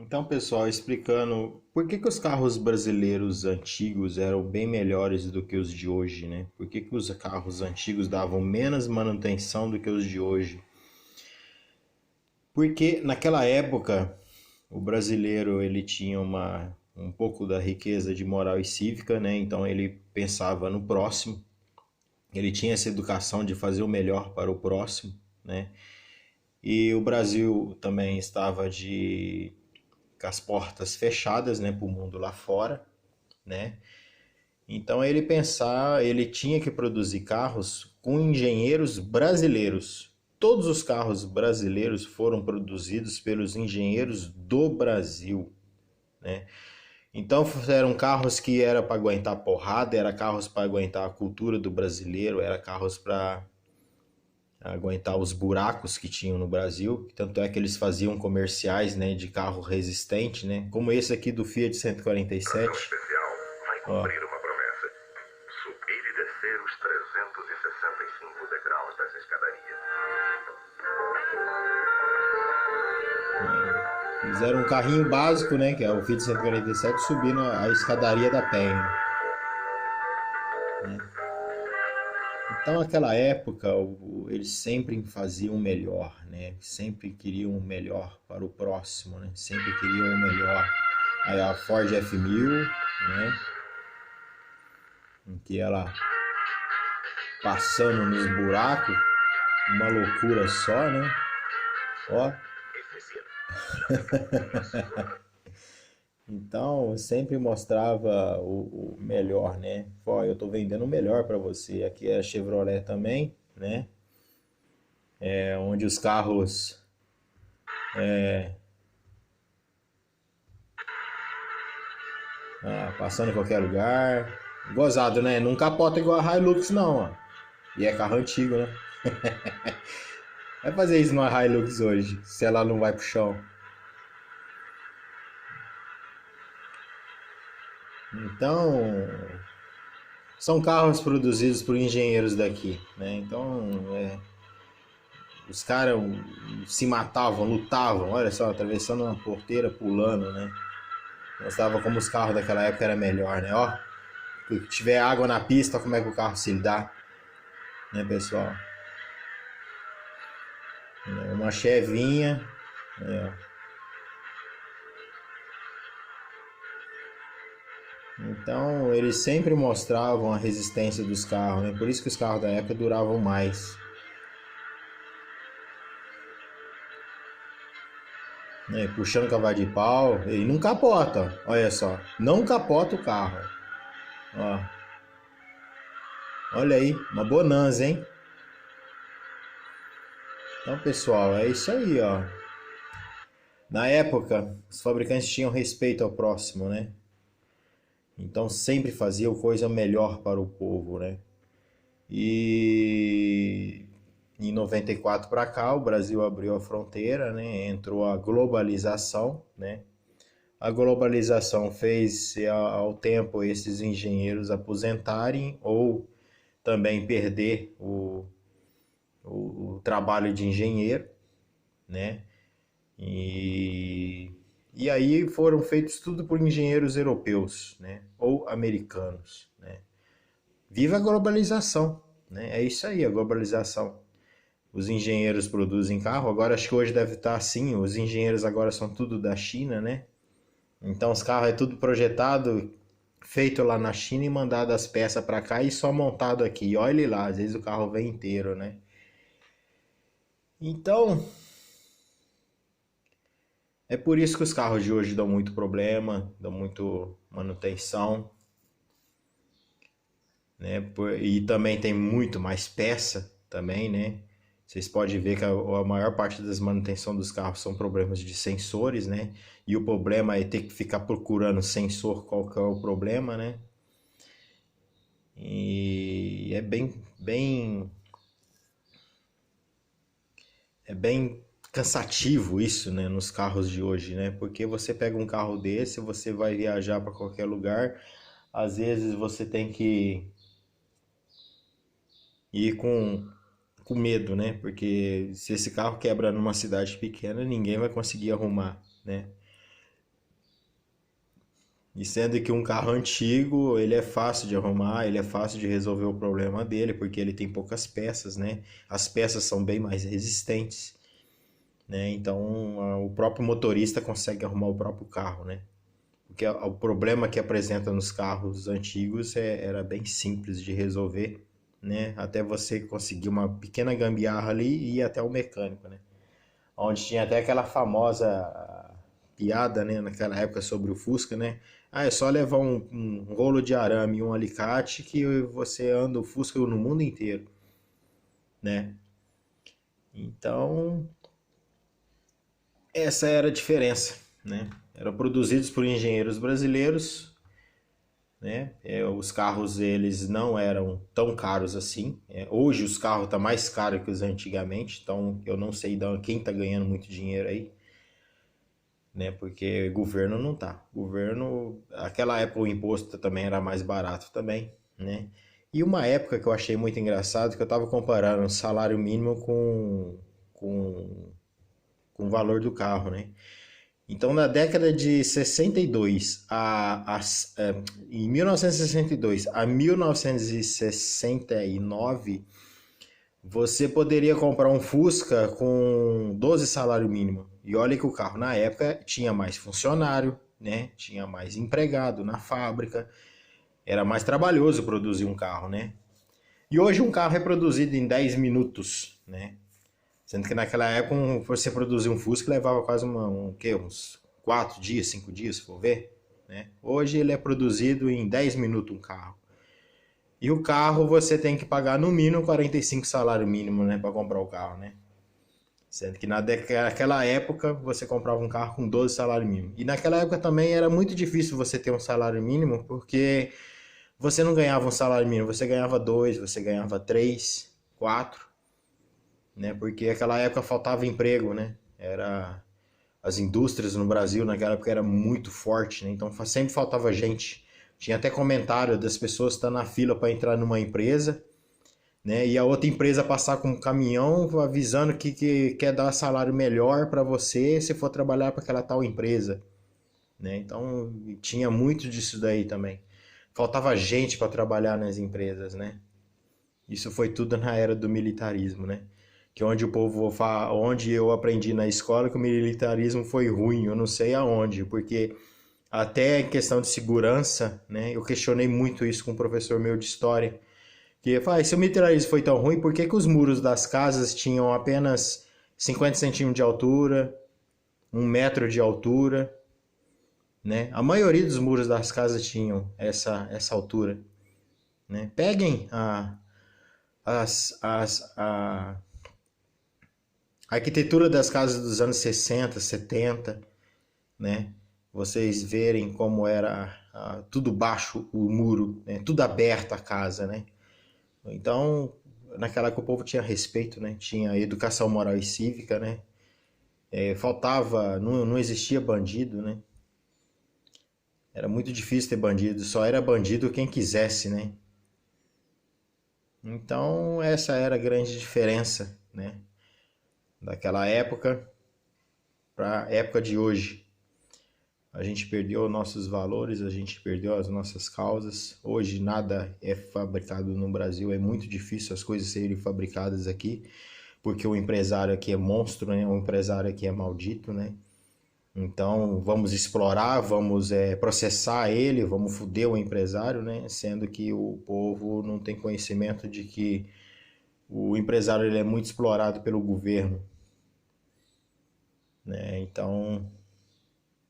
Então, pessoal, explicando por que que os carros brasileiros antigos eram bem melhores do que os de hoje, né? Por que que os carros antigos davam menos manutenção do que os de hoje? Porque naquela época o brasileiro ele tinha um pouco da riqueza de moral e cívica, né? Então ele pensava no próximo, ele tinha essa educação de fazer o melhor para o próximo, né? E o Brasil também estava com as portas fechadas, né, para o mundo lá fora, né? Então ele tinha que produzir carros com engenheiros brasileiros. Todos os carros brasileiros foram produzidos pelos engenheiros do Brasil, né? Então eram carros que era para aguentar porrada, era carros para aguentar a cultura do brasileiro, era carros para aguentar os buracos que tinham no Brasil. Tanto é que eles faziam comerciais, né, de carro resistente, né? Como esse aqui do Fiat 147. Especial vai Ó, cumprir uma promessa: subir e descer os 365 degraus dessa escadaria. fizeram um carrinho básico, né, que é o Fiat 147, subindo a escadaria da penha, né? Então, naquela época, eles sempre faziam o melhor, né? Sempre queriam o melhor para o próximo, né? Sempre queriam o melhor. Aí a Ford F1000, né? Em que ela passando nos buracos, uma loucura só, né? Ó, então sempre mostrava o melhor, né? Ó, eu tô vendendo o melhor para você. Aqui é a Chevrolet também, né? É onde os carros passando em qualquer lugar. Gozado, né? Não capota igual a Hilux, não, ó. E é carro antigo, né? Vai fazer isso numa Hilux hoje, se ela não vai pro chão. Então, são carros produzidos por engenheiros daqui, né? Então, os caras se matavam, lutavam, olha só, atravessando uma porteira, pulando, né? Mostrava como os carros daquela época era melhor, né? Ó, se tiver água na pista, como é que o carro se dá, né, pessoal? Uma chevinha, né? Então eles sempre mostravam a resistência dos carros, né? Por isso que os carros da época duravam mais, né? Puxando cavalo de pau e não capota, olha só, não capota o carro, ó, olha aí, uma bonança, hein? Então, pessoal, é isso aí, ó. Na época, os fabricantes tinham respeito ao próximo, né? Então sempre faziam coisa melhor para o povo, né? E em 94 para cá, o Brasil abriu a fronteira, né? Entrou a globalização, né? A globalização fez ao tempo esses engenheiros aposentarem ou também perder o trabalho de engenheiro, né? E, e aí foram feitos tudo por engenheiros europeus, né? Ou americanos, né? Viva a globalização, né? É isso aí, a globalização. Os engenheiros produzem carro, agora acho que hoje deve estar assim, os engenheiros agora são tudo da China, né? Então os carros é tudo projetado, feito lá na China e mandado as peças para cá e só montado aqui. Olhe lá, às vezes o carro vem inteiro, né? Então, é por isso que os carros de hoje dão muito problema, dão muito manutenção, né? E também tem muito mais peça também, né? Vocês podem ver que a maior parte das manutenção dos carros são problemas de sensores, né? E o problema é ter que ficar procurando sensor, qual que é o problema, né? E é bem cansativo isso, né, nos carros de hoje, né? Porque você pega um carro desse, você vai viajar para qualquer lugar, às vezes você tem que ir com medo, né? Porque se esse carro quebra numa cidade pequena, ninguém vai conseguir arrumar, né? E sendo que um carro antigo, ele é fácil de arrumar, ele é fácil de resolver o problema dele, porque ele tem poucas peças, né? As peças são bem mais resistentes, né? Então, o próprio motorista consegue arrumar o próprio carro, né? Porque o problema que apresenta nos carros antigos era bem simples de resolver, né? Até você conseguir uma pequena gambiarra ali e ir até o mecânico, né? Onde tinha até aquela famosa piada, né, naquela época sobre o Fusca, né? Ah, é só levar um rolo de arame e um alicate que você anda o Fusca no mundo inteiro, né? Então, essa era a diferença, né? Eram produzidos por engenheiros brasileiros, né? Os carros eles não eram tão caros assim. Hoje os carros estão mais caros que os antigamente, então eu não sei quem está ganhando muito dinheiro aí, né? Porque governo não tá. Governo, aquela época o imposto também era mais barato também, né? E uma época que eu achei muito engraçado que eu estava comparando o salário mínimo com, com o valor do carro, né? Então, na década de 62, em 1962 a 1969, você poderia comprar um Fusca com 12 salário mínimo. E olha que o carro na época tinha mais funcionário, né? Tinha mais empregado na fábrica. Era mais trabalhoso produzir um carro, né? E hoje um carro é produzido em 10 minutos, né? Sendo que naquela época você produzir um Fusca levava quase uns 4 dias, 5 dias, se for ver, né? Hoje ele é produzido em 10 minutos um carro. E o carro você tem que pagar no mínimo 45 salário mínimo, né, para comprar o carro, né? Sendo que naquela época você comprava um carro com 12 salário mínimo. E naquela época também era muito difícil você ter um salário mínimo, porque você não ganhava um salário mínimo, você ganhava dois, você ganhava três, quatro, né? Porque naquela época faltava emprego, né? As indústrias no Brasil naquela época era muito forte, né? Então sempre faltava gente. Tinha até comentário das pessoas que estão na fila para entrar numa empresa, né? E a outra empresa passar com um caminhão avisando que quer dar salário melhor para você se for trabalhar para aquela tal empresa, né? Então tinha muito disso daí também. Faltava gente para trabalhar nas empresas, né? Isso foi tudo na era do militarismo, né? Que onde o povo onde eu aprendi na escola que o militarismo foi ruim, eu não sei aonde, porque até em questão de segurança, né? Eu questionei muito isso com um professor meu de história, que fala, se o militarismo foi tão ruim, por que que os muros das casas tinham apenas 50 centímetros de altura, 1 metro de altura, né? A maioria dos muros das casas tinham essa altura, né? Peguem a arquitetura das casas dos anos 60, 70, né? Vocês verem como era tudo baixo o muro, né? Tudo aberto a casa, né? Então, naquela época o povo tinha respeito, né? Tinha educação moral e cívica, né? Faltava, não existia bandido, né? Era muito difícil ter bandido, só era bandido quem quisesse, né? Então, essa era a grande diferença, né? Daquela época para a época de hoje. A gente perdeu nossos valores, a gente perdeu as nossas causas. Hoje nada é fabricado no Brasil, é muito difícil as coisas serem fabricadas aqui, porque o empresário aqui é monstro, né? O empresário aqui é maldito, né? Então vamos explorar, vamos processar ele, vamos foder o empresário, né? Sendo que o povo não tem conhecimento de que o empresário ele é muito explorado pelo governo, né? Então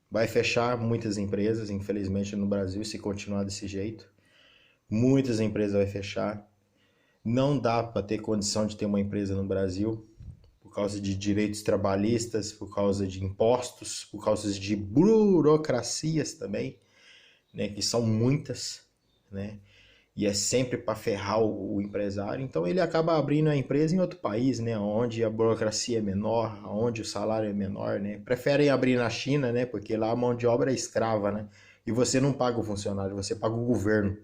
vai fechar muitas empresas, infelizmente, no Brasil, se continuar desse jeito. Muitas empresas vai fechar. Não dá para ter condição de ter uma empresa no Brasil por causa de direitos trabalhistas, por causa de impostos, por causa de burocracias também, né, que são muitas, né? E é sempre para ferrar o empresário. Então ele acaba abrindo a empresa em outro país, né, onde a burocracia é menor, onde o salário é menor, né? Preferem abrir na China, né, porque lá a mão de obra é escrava, né? E você não paga o funcionário, você paga o governo.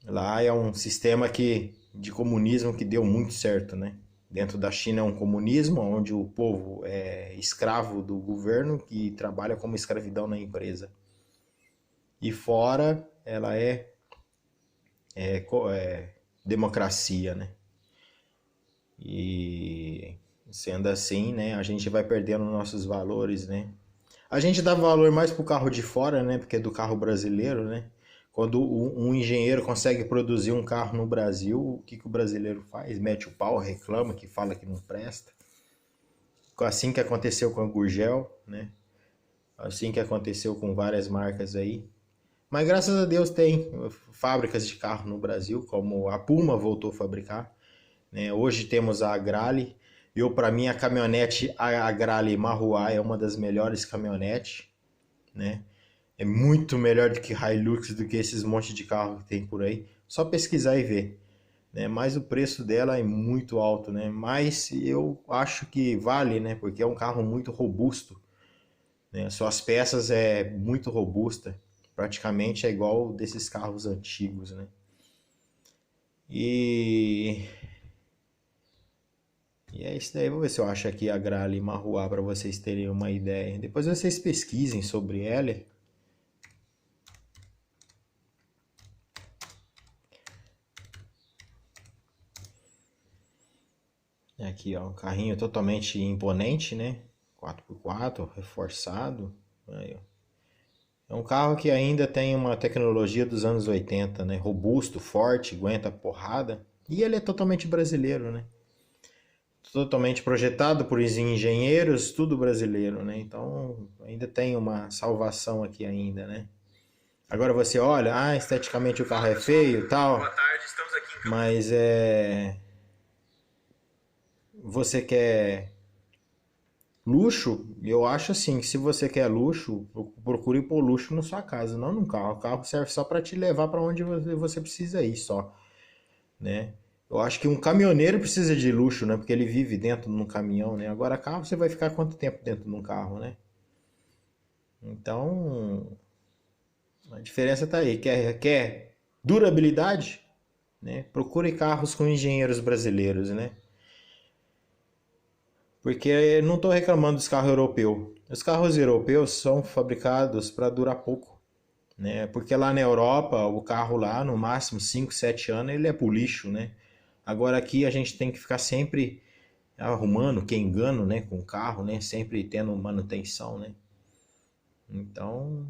Lá é um sistema de comunismo que deu muito certo, né? Dentro da China é um comunismo onde o povo é escravo do governo que trabalha como escravidão na empresa. e fora ela é democracia, né? E sendo assim, né, a gente vai perdendo nossos valores, né? A gente dá valor mais pro carro de fora, né, porque é do carro brasileiro, né? Quando um engenheiro consegue produzir um carro no Brasil, o que que o brasileiro faz? Mete o pau, reclama, que fala que não presta. Assim que aconteceu com a Gurgel, né? Assim que aconteceu com várias marcas aí. Mas graças a Deus tem fábricas de carro no Brasil, como a Puma voltou a fabricar, né? Hoje temos a Agrale. Eu, para mim, a caminhonete a Agrale Marruá é uma das melhores caminhonetes, né? É muito melhor do que Hilux, do que esses montes de carro que tem por aí. Só pesquisar e ver, né? Mas o preço dela é muito alto, né? Mas eu acho que vale, né? Porque é um carro muito robusto, né? Suas peças é muito robusta, praticamente é igual desses carros antigos, né? E, e é isso daí. Vou ver se eu acho aqui a Grale Marruá para vocês terem uma ideia. Depois vocês pesquisem sobre ela. Aqui, ó, um carrinho totalmente imponente, né? 4x4, reforçado. Aí, ó. É um carro que ainda tem uma tecnologia dos anos 80, né? Robusto, forte, aguenta porrada. E ele é totalmente brasileiro, né? Totalmente projetado por engenheiros, tudo brasileiro, né? Então ainda tem uma salvação aqui ainda, né? Agora você olha, esteticamente o carro é feio e tal, mas você quer luxo? Eu acho assim, que se você quer luxo, procure pôr luxo na sua casa, não num carro. O carro serve só para te levar para onde você precisa ir, só, né? Eu acho que um caminhoneiro precisa de luxo, né? Porque ele vive dentro de um caminhão, né? Agora carro você vai ficar quanto tempo dentro de um carro, né? Então, a diferença tá aí. Quer durabilidade? Né? Procure carros com engenheiros brasileiros, né? Porque eu não estou reclamando dos carros europeus. Os carros europeus são fabricados para durar pouco, né? Porque lá na Europa, o carro lá, no máximo 5, 7 anos, ele é pro lixo, né? Agora aqui a gente tem que ficar sempre arrumando, que engano, né, com o carro, né? Sempre tendo manutenção, né? Então,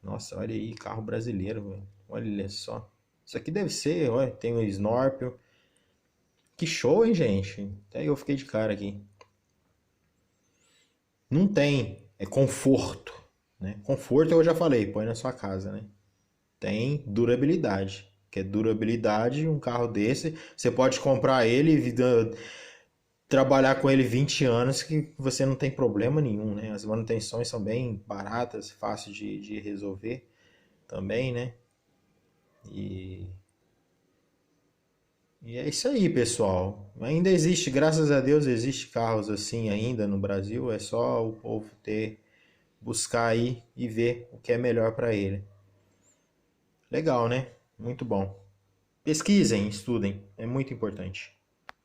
nossa, olha aí, carro brasileiro, velho. Olha só. Isso aqui deve ser, olha, tem o Snorpio. Que show, hein, gente? Até eu fiquei de cara aqui. Não tem, é conforto, né? Conforto eu já falei, põe na sua casa, né? Tem durabilidade. Que é durabilidade, um carro desse, você pode comprar ele e trabalhar com ele 20 anos que você não tem problema nenhum, né? As manutenções são bem baratas, fácil de resolver também, né? E, e é isso aí, pessoal. Ainda existe, graças a Deus, existe carros assim ainda no Brasil. É só o povo buscar aí e ver o que é melhor para ele. Legal, né? Muito bom. Pesquisem, estudem, é muito importante.